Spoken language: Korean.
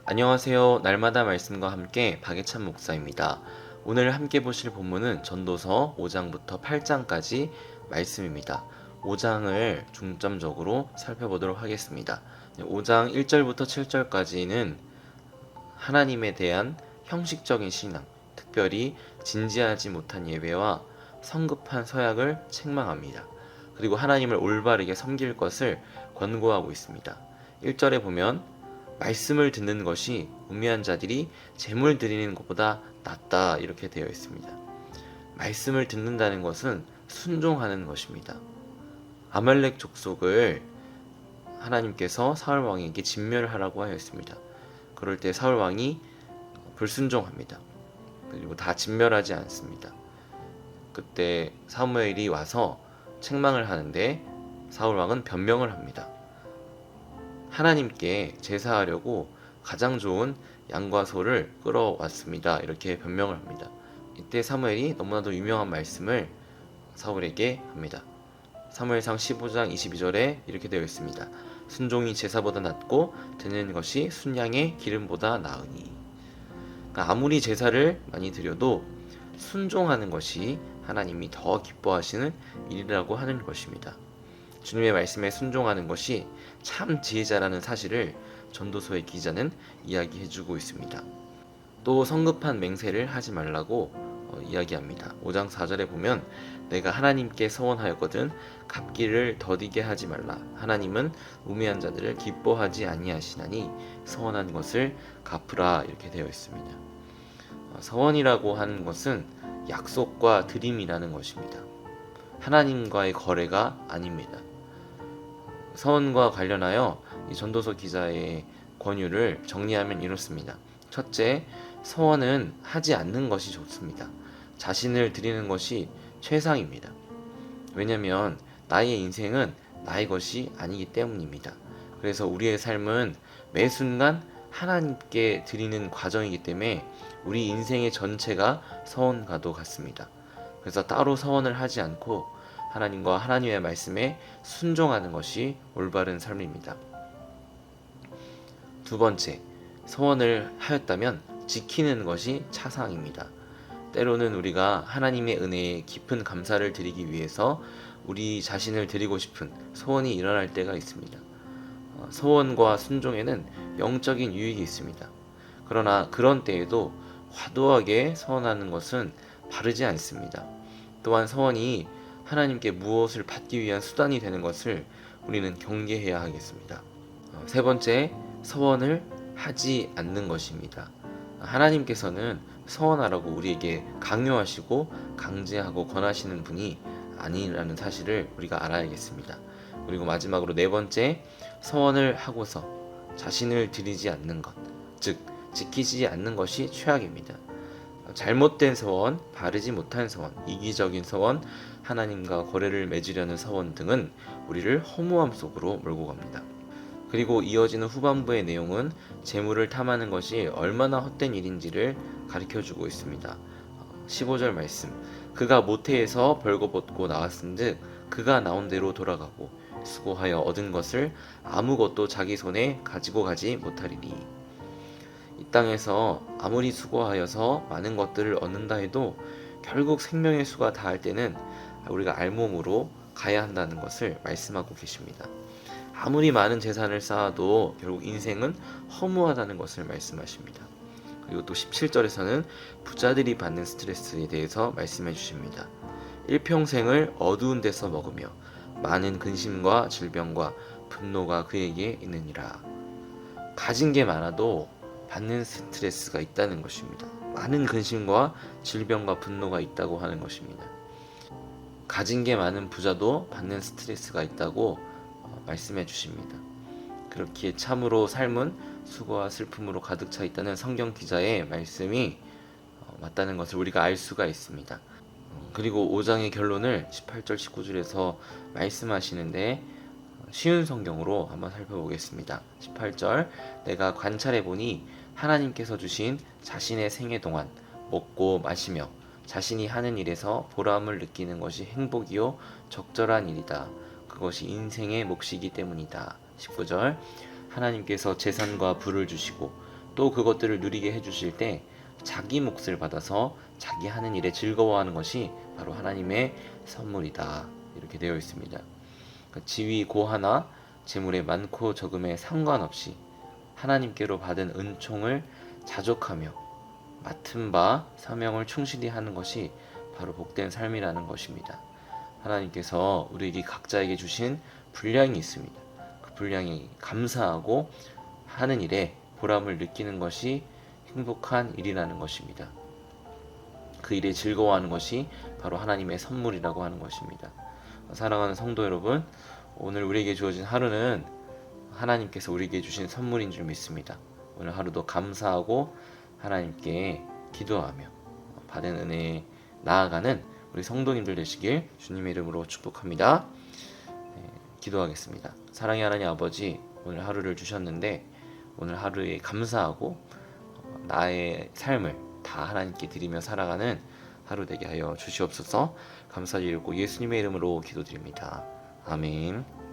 안녕하세요. 날마다 말씀과 함께 박예찬 목사입니다. 오늘 함께 보실 본문은 전도서 5장부터 8장까지 말씀입니다. 5장을 중점적으로 살펴보도록 하겠습니다. 5장 1절부터 7절까지는 하나님에 대한 형식적인 신앙, 특별히 진지하지 못한 예배와 성급한 서약을 책망합니다. 그리고 하나님을 올바르게 섬길 것을 권고하고 있습니다. 1절에 보면 말씀을 듣는 것이 우매한 자들이 재물 드리는 것보다 낫다 이렇게 되어 있습니다. 말씀을 듣는다는 것은 순종하는 것입니다. 아말렉 족속을 하나님께서 사울 왕에게 진멸하라고 하였습니다. 그럴 때 사울 왕이 불순종합니다. 그리고 다 진멸하지 않습니다. 그때 사무엘이 와서 책망을 하는데 사울 왕은 변명을 합니다. 하나님께 제사하려고 가장 좋은 양과 소를 끌어왔습니다. 이렇게 변명을 합니다. 이때 사무엘이 너무나도 유명한 말씀을 사울에게 합니다. 사무엘상 15장 22절에 이렇게 되어 있습니다. 순종이 제사보다 낫고 드는 것이 순양의 기름보다 나으니. 그러니까 아무리 제사를 많이 드려도 순종하는 것이 하나님이 더 기뻐하시는 일이라고 하는 것입니다. 주님의 말씀에 순종하는 것이 참 지혜자라는 사실을 전도서의 기자는 이야기해주고 있습니다. 또 성급한 맹세를 하지 말라고 이야기합니다. 5장 4절에 보면 내가 하나님께 서원하였거든 갚기를 더디게 하지 말라. 하나님은 우매한 자들을 기뻐하지 아니하시나니 서원한 것을 갚으라 이렇게 되어 있습니다. 서원이라고 하는 것은 약속과 드림이라는 것입니다. 하나님과의 거래가 아닙니다. 서원과 관련하여 이 전도서 기자의 권유를 정리하면 이렇습니다. 첫째, 서원은 하지 않는 것이 좋습니다. 자신을 드리는 것이 최상입니다. 왜냐하면 나의 인생은 나의 것이 아니기 때문입니다. 그래서 우리의 삶은 매 순간 하나님께 드리는 과정이기 때문에 우리 인생의 전체가 서원과도 같습니다. 그래서 따로 서원을 하지 않고 하나님과 하나님의 말씀에 순종하는 것이 올바른 삶입니다. 두 번째, 서원을 하였다면 지키는 것이 차상입니다. 때로는 우리가 하나님의 은혜에 깊은 감사를 드리기 위해서 우리 자신을 드리고 싶은 소원이 일어날 때가 있습니다. 소원과 순종에는 영적인 유익이 있습니다. 그러나 그런 때에도 과도하게 서원하는 것은 바르지 않습니다. 또한 서원이 하나님께 무엇을 받기 위한 수단이 되는 것을 우리는 경계해야 하겠습니다. 세 번째, 서원을 하지 않는 것입니다. 하나님께서는 서원하라고 우리에게 강요하시고 강제하고 권하시는 분이 아니라는 사실을 우리가 알아야겠습니다. 그리고 마지막으로 네 번째, 서원을 하고서 자신을 드리지 않는 것, 즉 지키지 않는 것이 최악입니다. 잘못된 서원, 바르지 못한 서원, 이기적인 서원, 하나님과 거래를 맺으려는 서원 등은 우리를 허무함 속으로 몰고 갑니다. 그리고 이어지는 후반부의 내용은 재물을 탐하는 것이 얼마나 헛된 일인지를 가르쳐주고 있습니다. 15절 말씀, 그가 모태에서 벌거벗고 나왔은즉 그가 나온 대로 돌아가고 수고하여 얻은 것을 아무것도 자기 손에 가지고 가지 못하리니. 이 땅에서 아무리 수고하여서 많은 것들을 얻는다 해도 결국 생명의 수가 다할 때는 우리가 알몸으로 가야 한다는 것을 말씀하고 계십니다. 아무리 많은 재산을 쌓아도 결국 인생은 허무하다는 것을 말씀하십니다. 그리고 또 17절에서는 부자들이 받는 스트레스에 대해서 말씀해 주십니다. 일평생을 어두운 데서 먹으며 많은 근심과 질병과 분노가 그에게 있느니라. 가진 게 많아도 받는 스트레스가 있다는 것입니다. 많은 근심과 질병과 분노가 있다고 하는 것입니다. 가진 게 많은 부자도 받는 스트레스가 있다고 말씀해 주십니다. 그렇기에 참으로 삶은 수고와 슬픔으로 가득 차 있다는 성경 기자의 말씀이 맞다는 것을 우리가 알 수가 있습니다. 그리고 5장의 결론을 18절 19절에서 말씀하시는데 쉬운 성경으로 한번 살펴보겠습니다. 18절, 내가 관찰해 보니 하나님께서 주신 자신의 생애 동안 먹고 마시며 자신이 하는 일에서 보람을 느끼는 것이 행복이요 적절한 일이다. 그것이 인생의 몫이기 때문이다. 19절, 하나님께서 재산과 부를 주시고 또 그것들을 누리게 해주실 때 자기 몫을 받아서 자기 하는 일에 즐거워하는 것이 바로 하나님의 선물이다. 이렇게 되어 있습니다. 그러니까 지위 고하나 재물의 많고 적음에 상관없이 하나님께로 받은 은총을 자족하며 맡은 바 사명을 충실히 하는 것이 바로 복된 삶이라는 것입니다. 하나님께서 우리에게 각자에게 주신 분량이 있습니다. 그 분량이 감사하고 하는 일에 보람을 느끼는 것이 행복한 일이라는 것입니다. 그 일에 즐거워하는 것이 바로 하나님의 선물이라고 하는 것입니다. 사랑하는 성도 여러분, 오늘 우리에게 주어진 하루는 하나님께서 우리에게 주신 선물인 줄 믿습니다. 오늘 하루도 감사하고 하나님께 기도하며 받은 은혜에 나아가는 우리 성도님들 되시길 주님의 이름으로 축복합니다. 기도하겠습니다. 사랑의 하나님 아버지, 오늘 하루를 주셨는데 오늘 하루에 감사하고 나의 삶을 다 하나님께 드리며 살아가는 하루 되게 하여 주시옵소서. 감사드리고 예수님의 이름으로 기도드립니다. 아멘.